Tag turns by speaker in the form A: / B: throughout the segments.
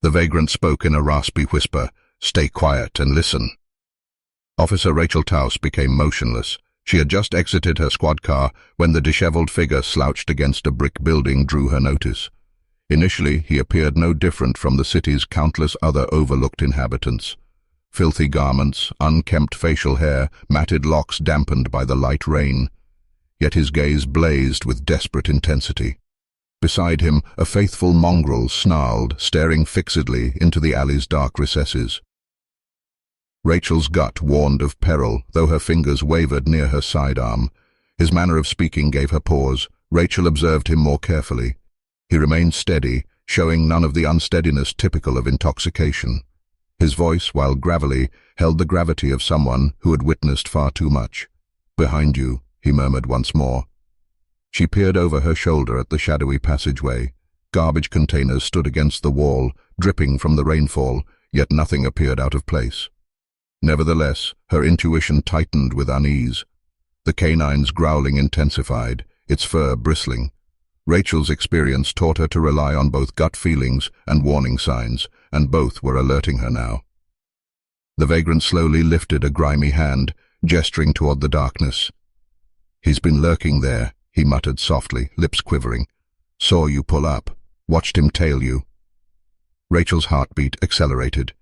A: The vagrant spoke in a raspy whisper. "Stay quiet and listen." Officer Rachel Taus became motionless. She had just exited her squad car when the disheveled figure slouched against a brick building drew her notice. Initially, he appeared no different from the city's countless other overlooked inhabitants. Filthy garments, unkempt facial hair, matted locks dampened by the light rain. Yet his gaze blazed with desperate intensity. Beside him, a faithful mongrel snarled, staring fixedly into the alley's dark recesses. Rachel's gut warned of peril, though her fingers wavered near her sidearm. His manner of speaking gave her pause. Rachel observed him more carefully. He remained steady, showing none of the unsteadiness typical of intoxication. His voice, while gravelly, held the gravity of someone who had witnessed far too much. "Behind you," he murmured once more. She peered over her shoulder at the shadowy passageway. Garbage containers stood against the wall, dripping from the rainfall, yet nothing appeared out of place. Nevertheless, her intuition tightened with unease. The canine's growling intensified, its fur bristling. Rachel's experience taught her to rely on both gut feelings and warning signs, and both were alerting her now. The vagrant slowly lifted a grimy hand, gesturing toward the darkness. "He's been lurking there," he muttered softly, lips quivering. "Saw you pull up. Watched him tail you." Rachel's heartbeat accelerated.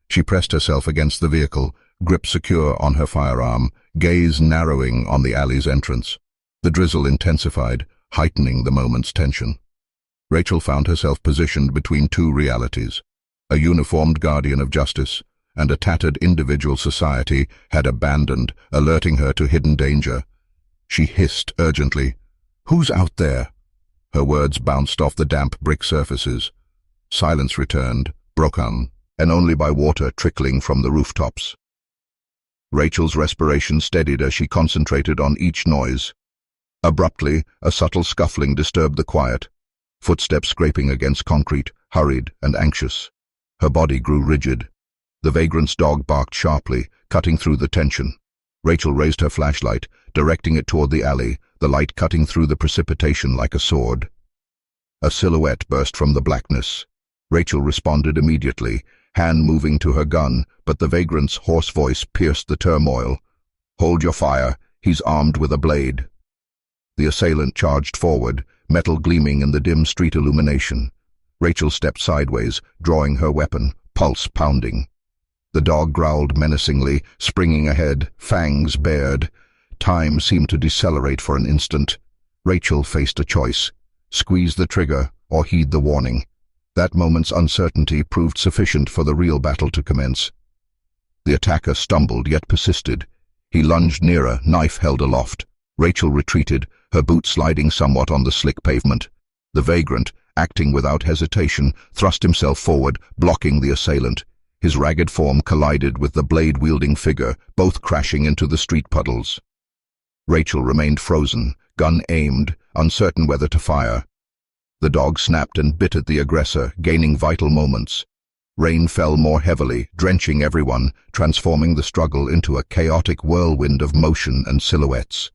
A: She pressed herself against the vehicle, grip secure on her firearm, gaze narrowing on the alley's entrance. The drizzle intensified, heightening the moment's tension. Rachel found herself positioned between two realities. A uniformed guardian of justice and a tattered individual society had abandoned, alerting her to hidden danger. She hissed urgently, "Who's out there?" Her words bounced off the damp brick surfaces. Silence returned, broken, and only by water trickling from the rooftops. Rachel's respiration steadied as she concentrated on each noise. Abruptly, a subtle scuffling disturbed the quiet. Footsteps scraping against concrete, hurried and anxious. Her body grew rigid. The vagrant's dog barked sharply, cutting through the tension. Rachel raised her flashlight, directing it toward the alley, the light cutting through the precipitation like a sword. A silhouette burst from the blackness. Rachel responded immediately, hand moving to her gun, but the vagrant's hoarse voice pierced the turmoil. "Hold your fire. He's armed with a blade." The assailant charged forward, metal gleaming in the dim street illumination. Rachel stepped sideways, drawing her weapon, pulse pounding. The dog growled menacingly, springing ahead, fangs bared. Time seemed to decelerate for an instant. Rachel faced a choice: squeeze the trigger or heed the warning. That moment's uncertainty proved sufficient for the real battle to commence. The attacker stumbled yet persisted. He lunged nearer, knife held aloft. Rachel retreated, her boot sliding somewhat on the slick pavement. The vagrant, acting without hesitation, thrust himself forward, blocking the assailant. His ragged form collided with the blade-wielding figure, both crashing into the street puddles. Rachel remained frozen, gun aimed, uncertain whether to fire. The dog snapped and bit at the aggressor, gaining vital moments. Rain fell more heavily, drenching everyone, transforming the struggle into a chaotic whirlwind of motion and silhouettes.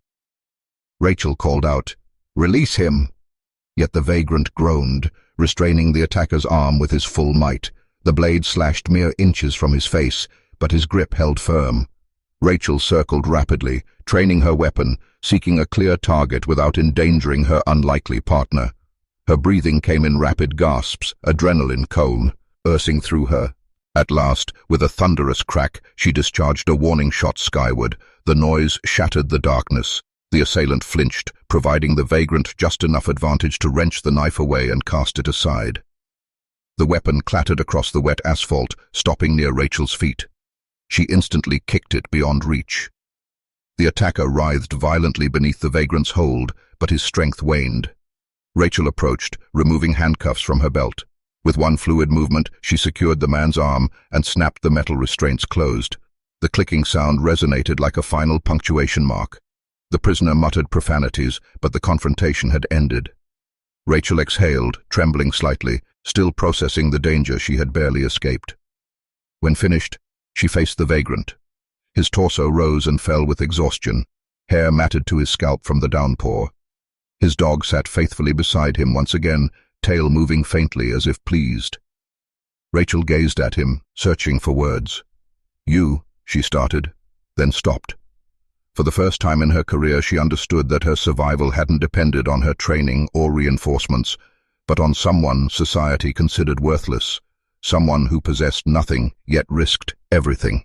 A: Rachel called out, "Release him!" Yet the vagrant groaned, restraining the attacker's arm with his full might. The blade slashed mere inches from his face, but his grip held firm. Rachel circled rapidly, training her weapon, seeking a clear target without endangering her unlikely partner. Her breathing came in rapid gasps, adrenaline coursing through her. At last, with a thunderous crack, she discharged a warning shot skyward. The noise shattered the darkness. The assailant flinched, providing the vagrant just enough advantage to wrench the knife away and cast it aside. The weapon clattered across the wet asphalt, stopping near Rachel's feet. She instantly kicked it beyond reach. The attacker writhed violently beneath the vagrant's hold, but his strength waned. Rachel approached, removing handcuffs from her belt. With one fluid movement, she secured the man's arm and snapped the metal restraints closed. The clicking sound resonated like a final punctuation mark. The prisoner muttered profanities, but the confrontation had ended. Rachel exhaled, trembling slightly, still processing the danger she had barely escaped. When finished, she faced the vagrant. His torso rose and fell with exhaustion, hair matted to his scalp from the downpour. His dog sat faithfully beside him once again, tail moving faintly as if pleased. Rachel gazed at him, searching for words. "You," she started, then stopped. For the first time in her career, she understood that her survival hadn't depended on her training or reinforcements, but on someone society considered worthless, someone who possessed nothing yet risked everything.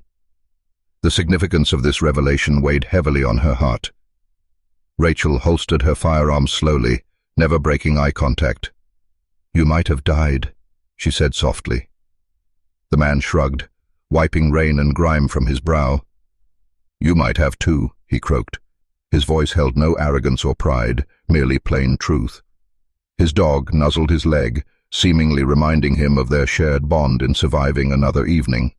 A: The significance of this revelation weighed heavily on her heart. Rachel holstered her firearm slowly, never breaking eye contact. "You might have died," she said softly. The man shrugged, wiping rain and grime from his brow. "You might have too," he croaked. His voice held no arrogance or pride, merely plain truth. His dog nuzzled his leg, seemingly reminding him of their shared bond in surviving another evening.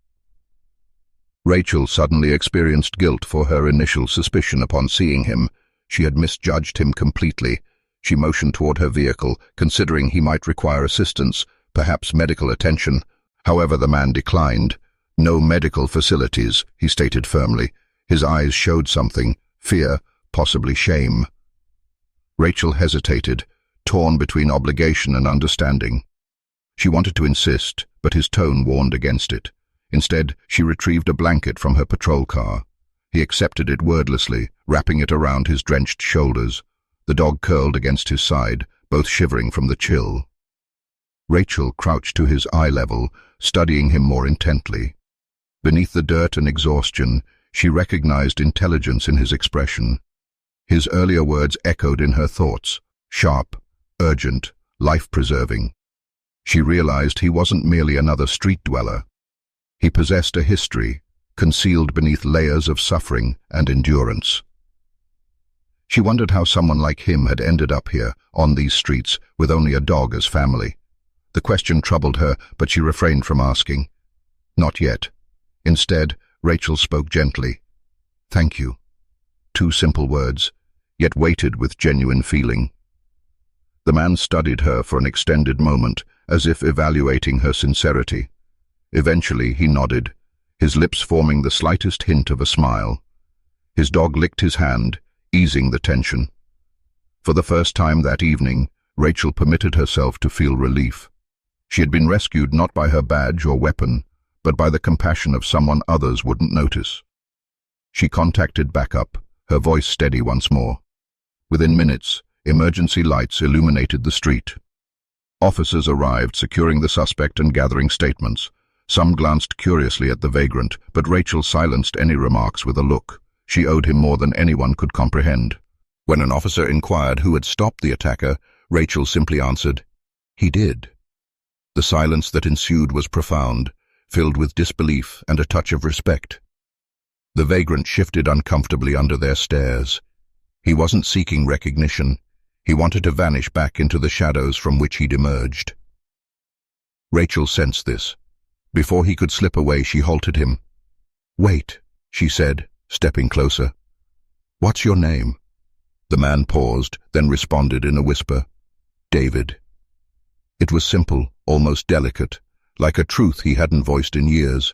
A: Rachel suddenly experienced guilt for her initial suspicion upon seeing him. She had misjudged him completely. She motioned toward her vehicle, considering he might require assistance, perhaps medical attention. However, the man declined. "No medical facilities," he stated firmly. His eyes showed something, fear, possibly shame. Rachel hesitated, torn between obligation and understanding. She wanted to insist, but his tone warned against it. Instead, she retrieved a blanket from her patrol car. He accepted it wordlessly, wrapping it around his drenched shoulders. The dog curled against his side, both shivering from the chill. Rachel crouched to his eye level, studying him more intently. Beneath the dirt and exhaustion, she recognized intelligence in his expression. His earlier words echoed in her thoughts, sharp, urgent, life-preserving. She realized he wasn't merely another street dweller. He possessed a history, concealed beneath layers of suffering and endurance. She wondered how someone like him had ended up here, on these streets, with only a dog as family. The question troubled her, but she refrained from asking. Not yet. Instead, Rachel spoke gently. "Thank you." 2 simple words, yet weighted with genuine feeling. The man studied her for an extended moment, as if evaluating her sincerity. Eventually, he nodded, his lips forming the slightest hint of a smile. His dog licked his hand, easing the tension. For the first time that evening, Rachel permitted herself to feel relief. She had been rescued not by her badge or weapon, but by the compassion of someone others wouldn't notice. She contacted backup, her voice steady once more. Within minutes, emergency lights illuminated the street. Officers arrived, securing the suspect and gathering statements. Some glanced curiously at the vagrant, but Rachel silenced any remarks with a look. She owed him more than anyone could comprehend. When an officer inquired who had stopped the attacker, Rachel simply answered, "He did." The silence that ensued was profound, filled with disbelief and a touch of respect. The vagrant shifted uncomfortably under their stares. He wasn't seeking recognition. He wanted to vanish back into the shadows from which he'd emerged. Rachel sensed this. Before he could slip away, she halted him. "Wait," she said, stepping closer. "What's your name?" The man paused, then responded in a whisper. "David." It was simple, almost delicate, like a truth he hadn't voiced in years.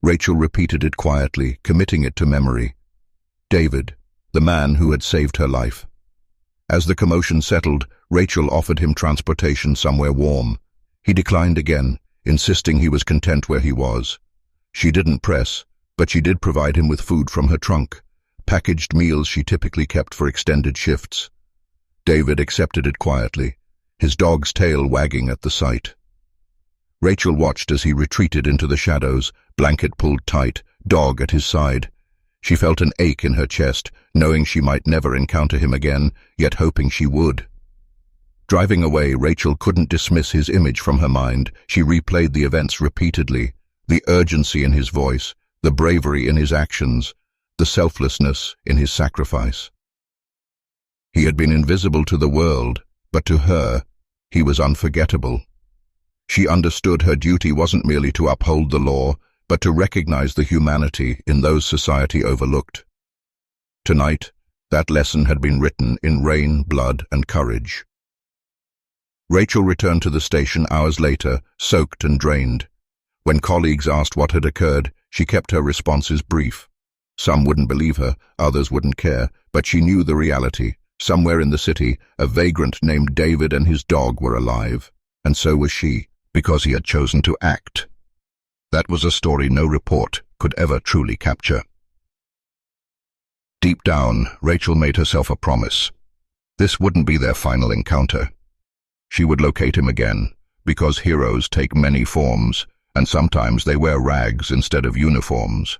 A: Rachel repeated it quietly, committing it to memory. David, the man who had saved her life. As the commotion settled, Rachel offered him transportation somewhere warm. He declined again, insisting he was content where he was. She didn't press, but she did provide him with food from her trunk, packaged meals she typically kept for extended shifts. David accepted it quietly, his dog's tail wagging at the sight. Rachel watched as he retreated into the shadows, blanket pulled tight, dog at his side. She felt an ache in her chest, knowing she might never encounter him again, yet hoping she would. Driving away, Rachel couldn't dismiss his image from her mind. She replayed the events repeatedly, the urgency in his voice, the bravery in his actions, the selflessness in his sacrifice. He had been invisible to the world, but to her, he was unforgettable. She understood her duty wasn't merely to uphold the law, but to recognize the humanity in those society overlooked. Tonight, that lesson had been written in rain, blood, and courage. Rachel returned to the station hours later, soaked and drained. When colleagues asked what had occurred, she kept her responses brief. Some wouldn't believe her, others wouldn't care, but she knew the reality. Somewhere in the city, a vagrant named David and his dog were alive, and so was she. because he had chosen to act. That was a story no report could ever truly capture. Deep down, Rachel made herself a promise. This wouldn't be their final encounter. She would locate him again, because heroes take many forms, and sometimes they wear rags instead of uniforms.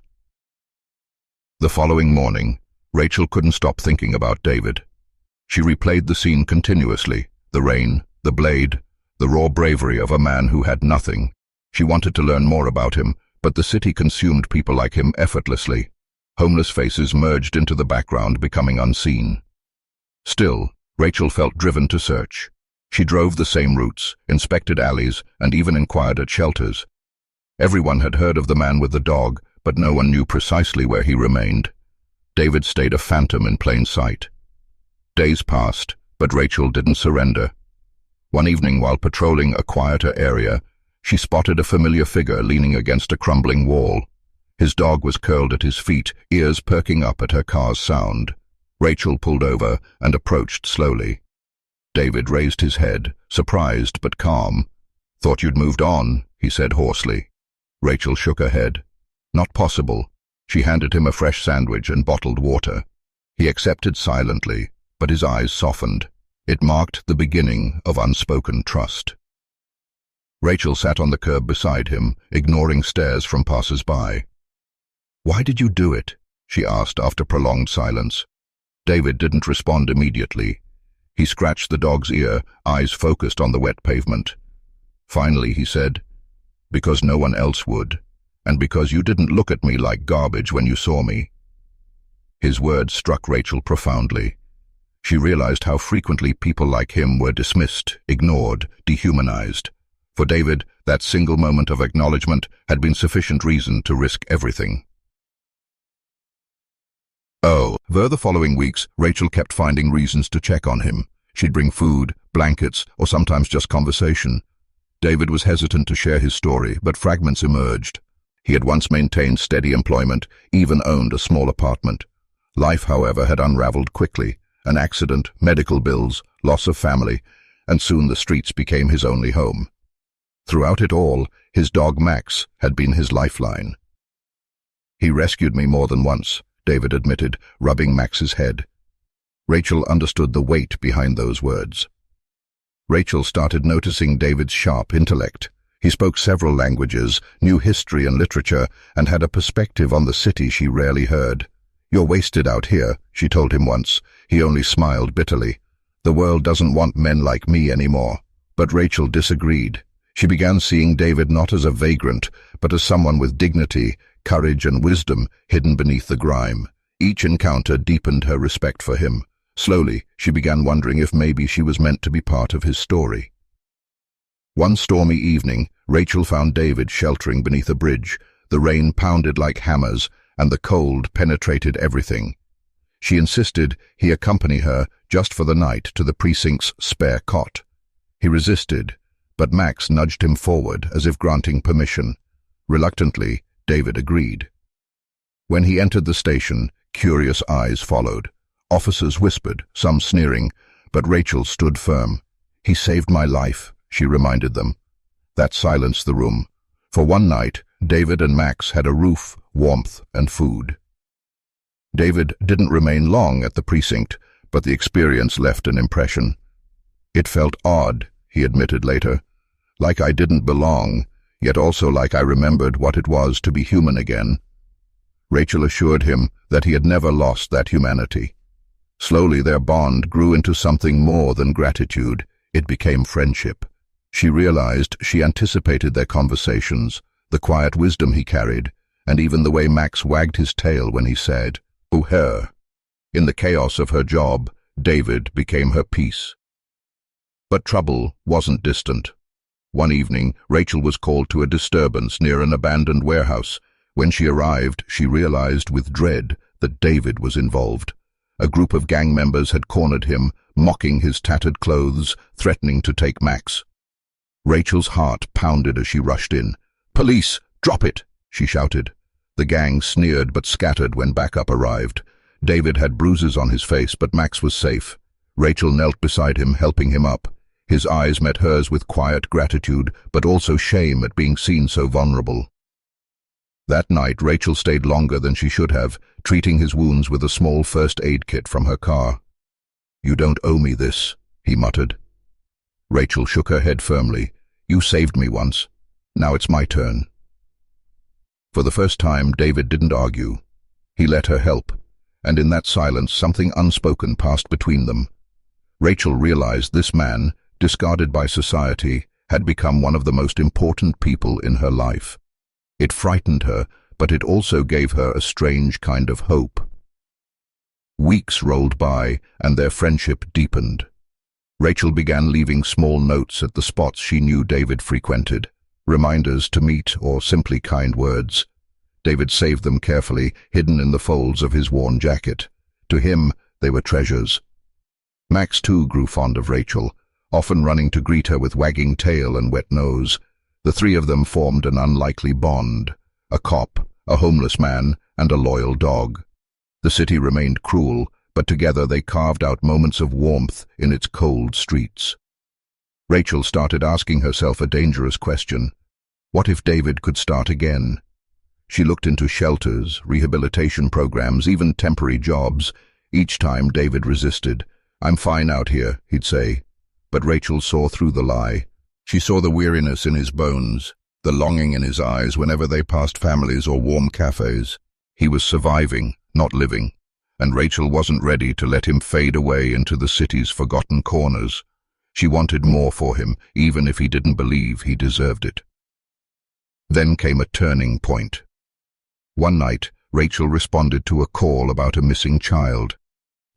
A: The following morning, Rachel couldn't stop thinking about David. She replayed the scene continuously, the rain, the blade, the raw bravery of a man who had nothing. She wanted to learn more about him, but the city consumed people like him effortlessly. Homeless faces merged into the background, becoming unseen. Still, Rachel felt driven to search. She drove the same routes, inspected alleys, and even inquired at shelters. Everyone had heard of the man with the dog, but no one knew precisely where he remained. David stayed a phantom in plain sight. Days passed, but Rachel didn't surrender. One evening, while patrolling a quieter area, she spotted a familiar figure leaning against a crumbling wall. His dog was curled at his feet, ears perking up at her car's sound. Rachel pulled over and approached slowly. David raised his head, surprised but calm. "Thought you'd moved on," he said hoarsely. Rachel shook her head. "Not possible." She handed him a fresh sandwich and bottled water. He accepted silently, but his eyes softened. It marked the beginning of unspoken trust. Rachel sat on the curb beside him, ignoring stares from passers-by. "Why did you do it?" she asked after prolonged silence. David didn't respond immediately. He scratched the dog's ear, eyes focused on the wet pavement. Finally he said, "Because no one else would, and because you didn't look at me like garbage when you saw me." His words struck Rachel profoundly. She realized how frequently people like him were dismissed, ignored, dehumanized. For David, that single moment of acknowledgement had been sufficient reason to risk everything. Over the following weeks, Rachel kept finding reasons to check on him. She'd bring food, blankets, or sometimes just conversation. David was hesitant to share his story, but fragments emerged. He had once maintained steady employment, even owned a small apartment. Life, however, had unraveled quickly. An accident, medical bills, loss of family, and soon the streets became his only home. Throughout it all, his dog Max had been his lifeline. "He rescued me more than once," David admitted, rubbing Max's head. Rachel understood the weight behind those words. Rachel started noticing David's sharp intellect. He spoke several languages, knew history and literature, and had a perspective on the city she rarely heard. "You're wasted out here," she told him once. He only smiled bitterly. "The world doesn't want men like me anymore." But Rachel disagreed. She began seeing David not as a vagrant, but as someone with dignity, courage, and wisdom hidden beneath the grime. Each encounter deepened her respect for him. Slowly, she began wondering if maybe she was meant to be part of his story. One stormy evening, Rachel found David sheltering beneath a bridge. The rain pounded like hammers, and the cold penetrated everything. She insisted he accompany her just for the night to the precinct's spare cot. He resisted, but Max nudged him forward as if granting permission. Reluctantly, David agreed. When he entered the station, curious eyes followed. Officers whispered, some sneering, but Rachel stood firm. "He saved my life," she reminded them. That silenced the room. For one night, David and Max had a roof, warmth, and food. David didn't remain long at the precinct, but the experience left an impression. "It felt odd," he admitted later, "like I didn't belong, yet also like I remembered what it was to be human again." Rachel assured him that he had never lost that humanity. Slowly their bond grew into something more than gratitude. It became friendship. She realized she anticipated their conversations, the quiet wisdom he carried, and even the way Max wagged his tail when he said, "Oh, her." In the chaos of her job, David became her peace. But trouble wasn't distant. One evening, Rachel was called to a disturbance near an abandoned warehouse. When she arrived, she realized with dread that David was involved. A group of gang members had cornered him, mocking his tattered clothes, threatening to take Max. Rachel's heart pounded as she rushed in. "Police! Drop it!" she shouted. The gang sneered but scattered when backup arrived. David had bruises on his face, but Max was safe. Rachel knelt beside him, helping him up. His eyes met hers with quiet gratitude, but also shame at being seen so vulnerable. That night, Rachel stayed longer than she should have, treating his wounds with a small first aid kit from her car. "You don't owe me this," he muttered. Rachel shook her head firmly. "You saved me once. Now it's my turn." For the first time, David didn't argue. He let her help, and in that silence something unspoken passed between them. Rachel realized this man, discarded by society, had become one of the most important people in her life. It frightened her, but it also gave her a strange kind of hope. Weeks rolled by, and their friendship deepened. Rachel began leaving small notes at the spots she knew David frequented, reminders to meet or simply kind words. David saved them carefully, hidden in the folds of his worn jacket. To him, they were treasures. Max too grew fond of Rachel, often running to greet her with wagging tail and wet nose. The three of them formed an unlikely bond: a cop, a homeless man, and a loyal dog. The city remained cruel, but together they carved out moments of warmth in its cold streets. Rachel started asking herself a dangerous question. What if David could start again? She looked into shelters, rehabilitation programs, even temporary jobs. Each time David resisted. "I'm fine out here," he'd say. But Rachel saw through the lie. She saw the weariness in his bones, the longing in his eyes whenever they passed families or warm cafes. He was surviving, not living, and Rachel wasn't ready to let him fade away into the city's forgotten corners. She wanted more for him, even if he didn't believe he deserved it. Then came a turning point. One night, Rachel responded to a call about a missing child.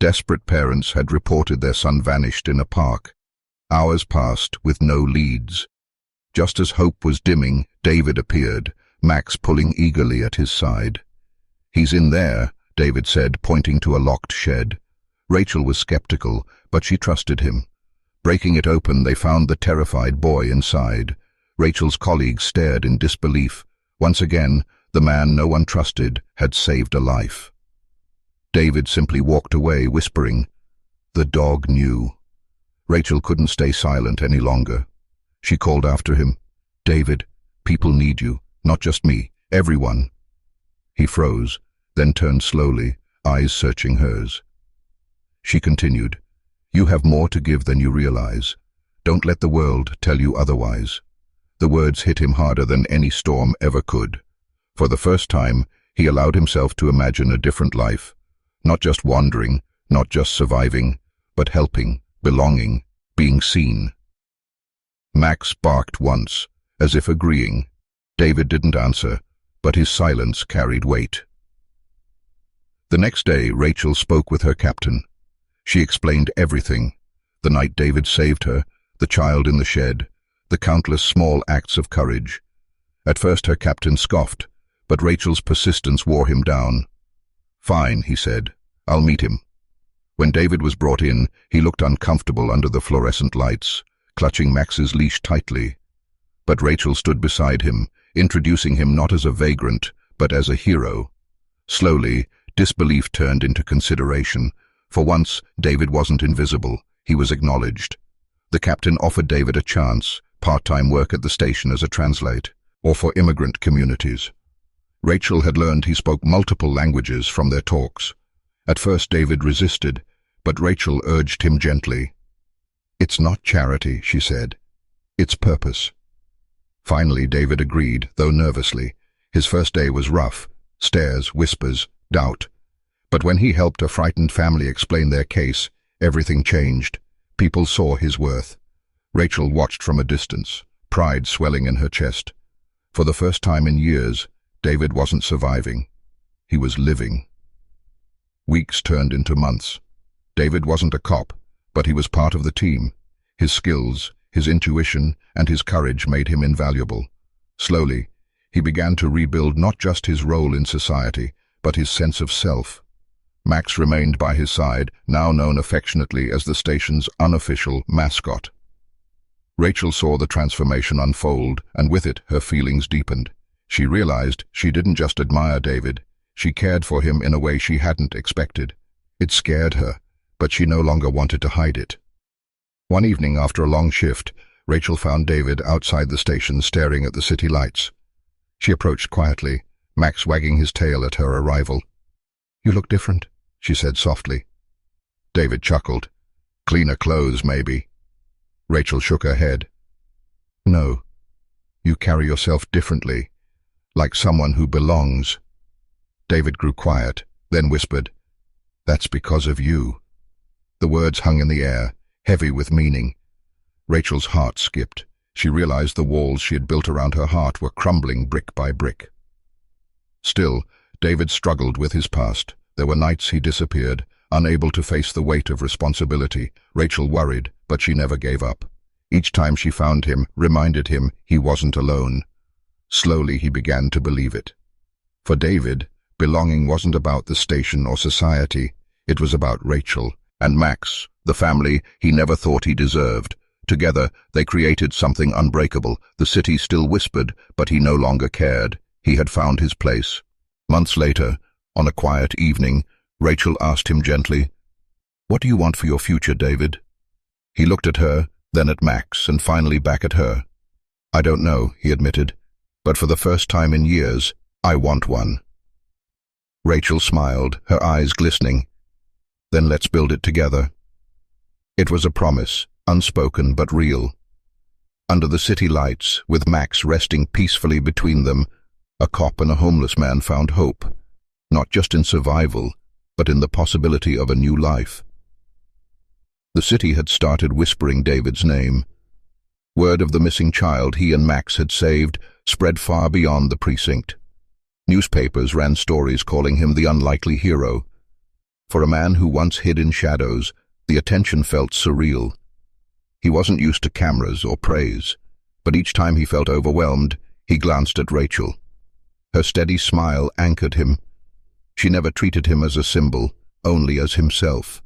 A: Desperate parents had reported their son vanished in a park. Hours passed with no leads. Just as hope was dimming, David appeared, Max pulling eagerly at his side. "He's in there," David said, pointing to a locked shed. Rachel was skeptical, but she trusted him. Breaking it open, they found the terrified boy inside. Rachel's colleagues stared in disbelief. Once again, the man no one trusted had saved a life. David simply walked away, whispering, "The dog knew." Rachel couldn't stay silent any longer. She called after him, "David, people need you, not just me, everyone." He froze, then turned slowly, eyes searching hers. She continued, "You have more to give than you realize. Don't let the world tell you otherwise." The words hit him harder than any storm ever could. For the first time, he allowed himself to imagine a different life, not just wandering, not just surviving, but helping, belonging, being seen. Max barked once, as if agreeing. David didn't answer, but his silence carried weight. The next day, Rachel spoke with her captain. She explained everything: the night David saved her, the child in the shed, the countless small acts of courage. At first her captain scoffed, but Rachel's persistence wore him down. "Fine," he said. "I'll meet him." When David was brought in, he looked uncomfortable under the fluorescent lights, clutching Max's leash tightly. But Rachel stood beside him, introducing him not as a vagrant, but as a hero. Slowly, disbelief turned into consideration. For once, David wasn't invisible. He was acknowledged. The captain offered David a chance, part-time work at the station as a translate, or for immigrant communities. Rachel had learned he spoke multiple languages from their talks. At first David resisted, but Rachel urged him gently. "It's not charity," she said. "It's purpose." Finally David agreed, though nervously. His first day was rough: stares, whispers, doubt. But when he helped a frightened family explain their case, everything changed. People saw his worth. Rachel watched from a distance, pride swelling in her chest. For the first time in years, David wasn't surviving. He was living. Weeks turned into months. David wasn't a cop, but he was part of the team. His skills, his intuition, and his courage made him invaluable. Slowly, he began to rebuild not just his role in society, but his sense of self. Max remained by his side, now known affectionately as the station's unofficial mascot. Rachel saw the transformation unfold, and with it her feelings deepened. She realized she didn't just admire David, she cared for him in a way she hadn't expected. It scared her, but she no longer wanted to hide it. One evening after a long shift, Rachel found David outside the station staring at the city lights. She approached quietly, Max wagging his tail at her arrival. "You look different," she said softly. David chuckled. "Cleaner clothes, maybe." Rachel shook her head. "No, you carry yourself differently, like someone who belongs." David grew quiet, then whispered, "That's because of you." The words hung in the air, heavy with meaning. Rachel's heart skipped. She realized the walls she had built around her heart were crumbling brick by brick. Still, David struggled with his past. There were nights he disappeared, unable to face the weight of responsibility. Rachel worried, but she never gave up. Each time she found him, reminded him he wasn't alone. Slowly he began to believe it. For David, belonging wasn't about the station or society. It was about Rachel and Max, the family he never thought he deserved. Together, they created something unbreakable. The city still whispered, but he no longer cared. He had found his place. Months later, on a quiet evening, Rachel asked him gently, "What do you want for your future, David?" He looked at her, then at Max, and finally back at her. "I don't know," he admitted, "but for the first time in years, I want one." Rachel smiled, her eyes glistening. "Then let's build it together." It was a promise, unspoken but real. Under the city lights, with Max resting peacefully between them, a cop and a homeless man found hope, not just in survival, but in the possibility of a new life. The city had started whispering David's name. Word of the missing child he and Max had saved spread far beyond the precinct. Newspapers ran stories calling him the unlikely hero. For a man who once hid in shadows, the attention felt surreal. He wasn't used to cameras or praise, but each time he felt overwhelmed, he glanced at Rachel. Her steady smile anchored him. She never treated him as a symbol, only as himself.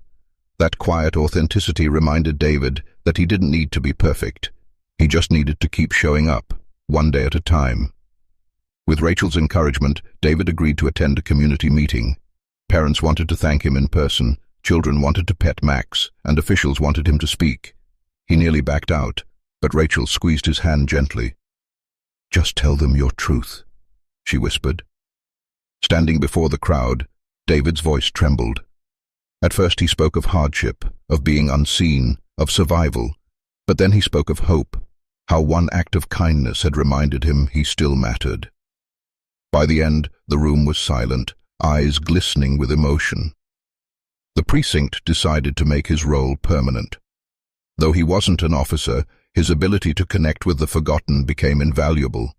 A: That quiet authenticity reminded David that he didn't need to be perfect. He just needed to keep showing up, one day at a time. With Rachel's encouragement, David agreed to attend a community meeting. Parents wanted to thank him in person, children wanted to pet Max, and officials wanted him to speak. He nearly backed out, but Rachel squeezed his hand gently. "Just tell them your truth," she whispered. Standing before the crowd, David's voice trembled. At first he spoke of hardship, of being unseen, of survival, but then he spoke of hope, how one act of kindness had reminded him he still mattered. By the end, the room was silent, eyes glistening with emotion. The precinct decided to make his role permanent. Though he wasn't an officer, his ability to connect with the forgotten became invaluable.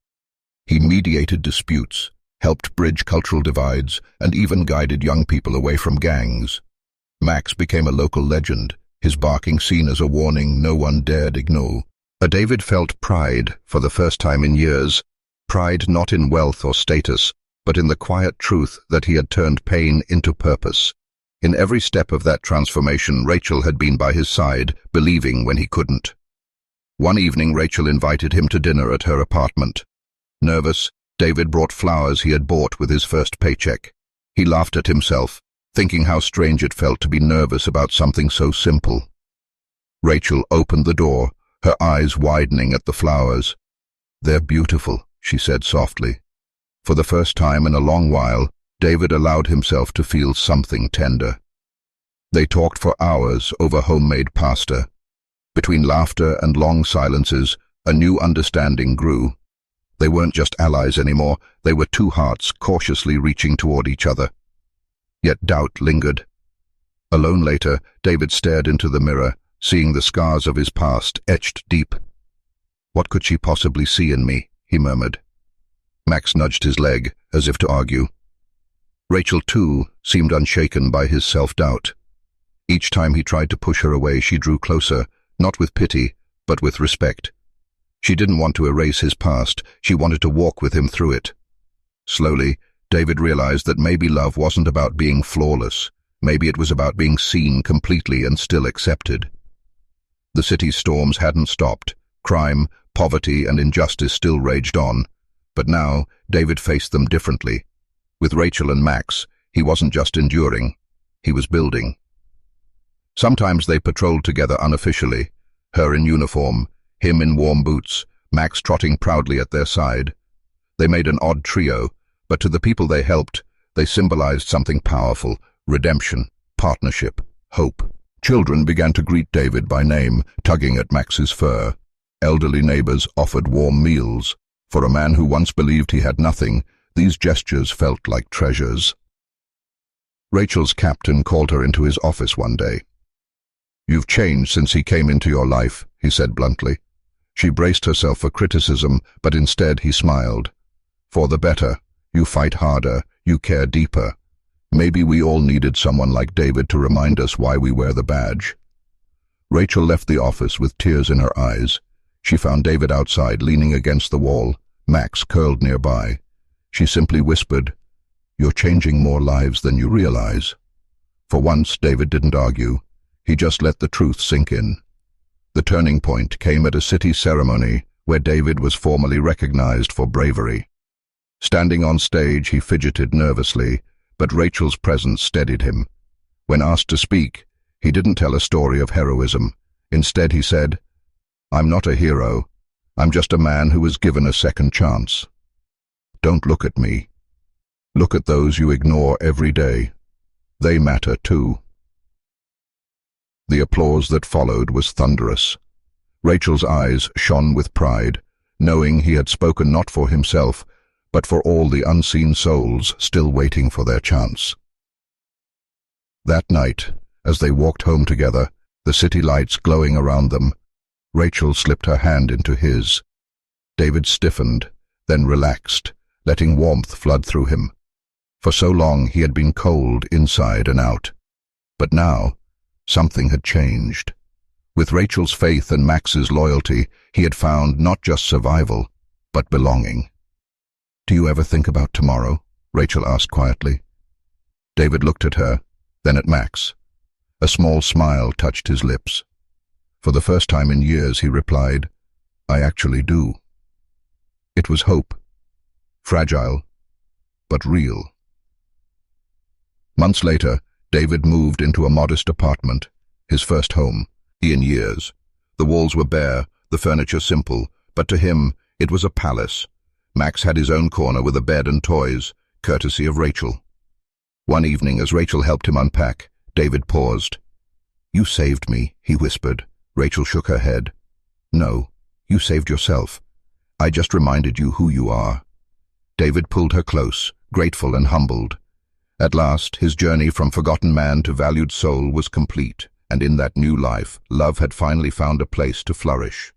A: He mediated disputes, helped bridge cultural divides, and even guided young people away from gangs. Max became a local legend, his barking seen as a warning no one dared ignore. David felt pride for the first time in years, pride not in wealth or status, but in the quiet truth that he had turned pain into purpose. In every step of that transformation, Rachel had been by his side, believing when he couldn't. One evening, Rachel invited him to dinner at her apartment. Nervous, David brought flowers he had bought with his first paycheck. He laughed at himself, thinking how strange it felt to be nervous about something so simple. Rachel opened the door, her eyes widening at the flowers. "They're beautiful," she said softly. For the first time in a long while, David allowed himself to feel something tender. They talked for hours over homemade pasta. Between laughter and long silences, a new understanding grew. They weren't just allies anymore, they were two hearts cautiously reaching toward each other. Yet doubt lingered. Alone later, David stared into the mirror, seeing the scars of his past etched deep. "What could she possibly see in me?" he murmured. Max nudged his leg, as if to argue. Rachel, too, seemed unshaken by his self-doubt. Each time he tried to push her away, she drew closer, not with pity, but with respect. She didn't want to erase his past, she wanted to walk with him through it. Slowly, David realized that maybe love wasn't about being flawless, maybe it was about being seen completely and still accepted. The city's storms hadn't stopped. Crime, poverty, and injustice still raged on. But now, David faced them differently. With Rachel and Max, he wasn't just enduring, he was building. Sometimes they patrolled together unofficially, Her in uniform, him in warm boots, Max trotting proudly at their side. They made an odd trio, but to the people they helped, they symbolized something powerful: redemption, partnership, hope. Children began to greet David by name, tugging at Max's fur. Elderly neighbors offered warm meals. For a man who once believed he had nothing, these gestures felt like treasures. Rachel's captain called her into his office one day. "You've changed since he came into your life," he said bluntly. She braced herself for criticism, but instead he smiled. "For the better. You fight harder. You care deeper. Maybe we all needed someone like David to remind us why we wear the badge." Rachel left the office with tears in her eyes. She found David outside, leaning against the wall, Max curled nearby. She simply whispered, "You're changing more lives than you realize." For once, David didn't argue. He just let the truth sink in. The turning point came at a city ceremony where David was formally recognized for bravery. Standing on stage, he fidgeted nervously, but Rachel's presence steadied him. When asked to speak, he didn't tell a story of heroism. Instead, he said, "I'm not a hero. I'm just a man who was given a second chance. Don't look at me. Look at those you ignore every day. They matter too." The applause that followed was thunderous. Rachel's eyes shone with pride, knowing he had spoken not for himself, but for all the unseen souls still waiting for their chance. That night, as they walked home together, the city lights glowing around them, Rachel slipped her hand into his. David stiffened, then relaxed, letting warmth flood through him. For so long he had been cold inside and out. But now, something had changed. With Rachel's faith and Max's loyalty, he had found not just survival, but belonging. "Do you ever think about tomorrow?" Rachel asked quietly. David looked at her, then at Max. A small smile touched his lips. For the first time in years, he replied, "I actually do." It was hope. Fragile, but real. Months later, David moved into a modest apartment, his first home in years. The walls were bare, the furniture simple, but to him it was a palace. Max had his own corner with a bed and toys, courtesy of Rachel. One evening, as Rachel helped him unpack, David paused. "You saved me," he whispered. Rachel shook her head. "No, you saved yourself. I just reminded you who you are." David pulled her close, grateful and humbled. At last, his journey from forgotten man to valued soul was complete, and in that new life, love had finally found a place to flourish.